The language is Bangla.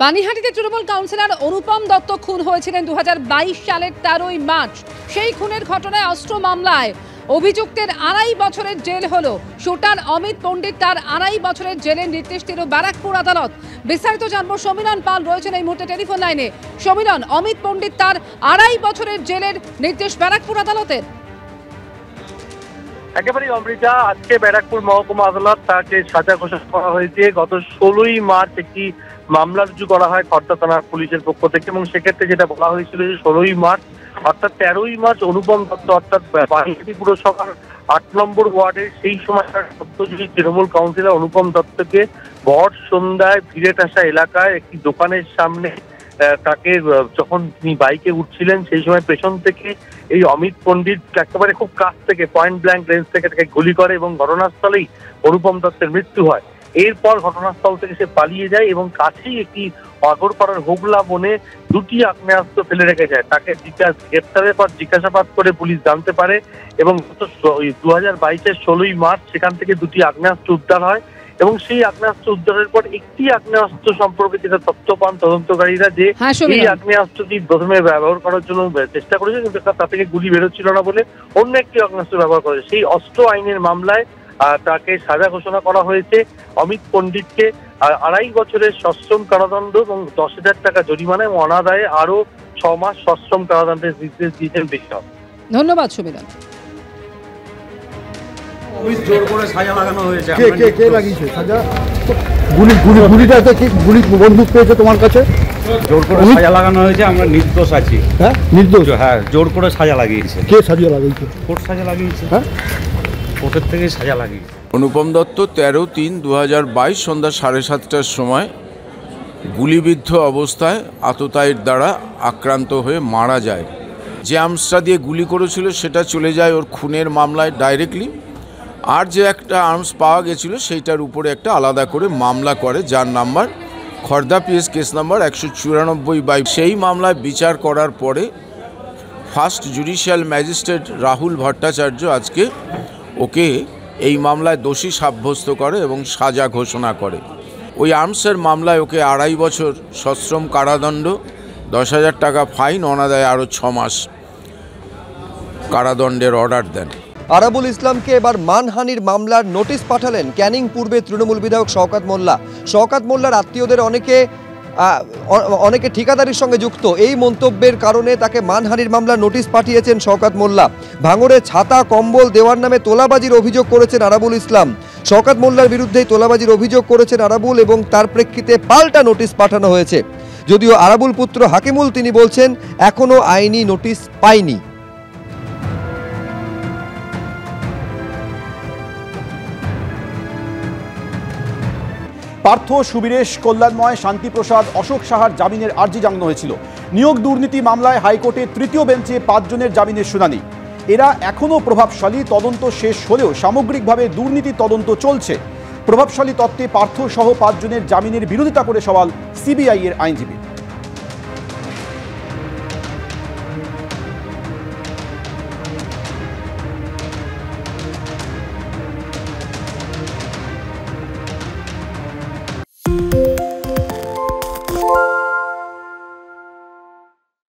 পানিহাটিতে তৃণমূল কাউন্সিলর অনুপম দত্ত খুন হয়েছিলেন 2022 সালের 13ই মার্চ। সেই খুনের ঘটনায় অস্ত্র মামলায় অভিযুক্তের 2.5 বছরের জেল হলো। শুটার অমিত পণ্ডিত তার 2.5 বছরের জেলের নির্দেশ দিল ব্যারাকপুর আদালত। বিস্তারিত জানবো, সমীরণ পাল রয়েছেন এই মুহূর্তে টেলিফোন লাইনে। সমীরণ, অমিত পণ্ডিত তার 2.5 বছরের জেলের নির্দেশ ব্যারাকপুর আদালতের। একেবারে অমৃতা, আজকে ব্যারাকপুর মহকুমা আদালত তাকে সাজা ঘোষণা করা হয়েছে। গত 16ই মার্চ একটি মামলা রুজু করা হয় খড়দা থানার পুলিশের পক্ষ থেকে, এবং সেক্ষেত্রে যেটা বলা হয়েছিল যে 16ই মার্চ অর্থাৎ 13ই মার্চ অনুপম দত্ত অর্থাৎ পানিহাটি পুরসভার 8 নম্বর ওয়ার্ডের সেই সময়কার সত্যযুগী তৃণমূল কাউন্সিলর অনুপম দত্তকে ভর সন্ধ্যায় ভিড়েটাসা এলাকায় একটি দোকানের সামনে তাকে যখন তিনি বাইকে উঠছিলেন সেই সময় পেছন থেকে এই অমিত পণ্ডিত একেবারে খুব কাছ থেকে পয়েন্ট ব্ল্যাঙ্ক রেঞ্জ থেকে তাকে গুলি করে এবং ঘটনাস্থলেই অনুপম দত্তের মৃত্যু হয়। এরপর ঘটনাস্থল থেকে সে পালিয়ে যায় এবং কাছেই একটি আগরপাড়ার হোগলা বনে 2টি আগ্নেয়াস্ত্র ফেলে রেখে যায়। তাকে গ্রেপ্তারের পর জিজ্ঞাসাবাদ করে পুলিশ জানতে পারে এবং 2022-এর 16ই মার্চ সেখান থেকে 2টি আগ্নেয়াস্ত্র উদ্ধার হয় এবং সেই আগ্নেয়াস্ত্র উদ্ধারের পর একটি আগ্নেয়াস্ত্র সম্পর্কে যেটা তথ্য পান তদন্তকারীরা যে এই আগ্নেয়াস্ত্রটি প্রথমে ব্যবহার করার জন্য চেষ্টা করেছে, কিন্তু তা থেকে গুলি বেরোচ্ছিল না বলে অন্য একটি আগ্নেয়াস্ত্র ব্যবহার করেছে। সেই অস্ত্র আইনের মামলায় তাকে সাজা ঘোষণা করা হয়েছে। অমিত পণ্ডিতকে 2.5 বছরের সশ্রম কারাদণ্ড এবং 10,000 টাকা জরিমানা এবং অনাদায়ে আরো 6 মাস সশ্রম কারাদণ্ডের নির্দেশ দিয়েছেন বিচারক। ধন্যবাদ সমীরণ। জোর করে সাজা লাগানো হয়েছে। কে লাগিয়েছে সাজা? গুলিটাতে কি গুলি বন্দুক পেয়েছে তোমার কাছে? জোর করে সাজা লাগানো হয়েছে, আমরা নির্দোষ আছি। হ্যাঁ নির্দোষ? হ্যাঁ, জোর করে সাজা লাগিয়েছে। কে সাজা লাগিয়েছে? কোর্ট সাজা লাগিয়েছে। হ্যাঁ, কোর্টের থেকে সাজা লাগিয়েছে। অনুপম দত্ত 13/3/2022 সন্ধ্যা 7:30টার সময় গুলিবিদ্ধ অবস্থায় আততায়ীর দ্বারা আক্রান্ত হয়ে মারা যায়। যে আর্মসটা দিয়ে গুলি করেছিল সেটা চলে যায় ওর খুনের মামলায় ডাইরেক্টলি, আর যে একটা আর্মস পাওয়া গেছিল সেইটার উপরে একটা আলাদা করে মামলা করে, যার number Khardah PS case number 194/। সেই মামলায় বিচার করার পরে first judicial magistrate Rahul Bhattacharya আজকে ওকে এই মামলায় দোষী সাব্যস্ত করে এবং সাজা ঘোষণা করে। ওই আর্মসের মামলায় ওকে 2.5 বছর সশ্রম কারাদণ্ড, 10,000 টাকা ফাইন, অনাদায়ে আরও 6 মাস কারাদণ্ডের অর্ডার দেন। আরাবুল ইসলামকে এবার মানহানির মামলার নোটিশ পাঠালেন ক্যানিং পূর্বে তৃণমূল বিধায়ক শওকত মোল্লা। শওকত মোল্লার আত্মীয়দের অনেকে ঠিকাদারির সঙ্গে যুক্ত। এই মন্তব্যের কারণে তাকে মানহানির মামলার নোটিশ পাঠিয়েছেন শওকত মোল্লা। ভাঙড়ে ছাতা কম্বল দেওয়ার নামে তোলাবাজির অভিযোগ করেছেন আরাবুল ইসলাম। শওকত মোল্লার বিরুদ্ধেই তোলাবাজির অভিযোগ করেছেন আরাবুল এবং তার প্রেক্ষিতে পাল্টা নোটিশ পাঠানো হয়েছে। যদিও আরাবুল পুত্র হাকিমুল তিনি বলছেন এখনো আইনি নোটিশ পায়নি। পার্থ, সুবীরেশ, কল্যাণময়, শান্তিপ্রসাদ, অশোক সাহার জামিনের আর্জি জানানো হয়েছিল। নিয়োগ দুর্নীতি মামলায় হাইকোর্টে 3য় বেঞ্চে 5 জনের জামিনের শুনানি। এরা এখনও প্রভাবশালী, তদন্ত শেষ হলেও সামগ্রিকভাবে দুর্নীতি তদন্ত চলছে। প্রভাবশালী তত্ত্বে পার্থ সহ 5 জনের জামিনের বিরোধিতা করে সওয়াল সিবিআই এর আইনজীবী।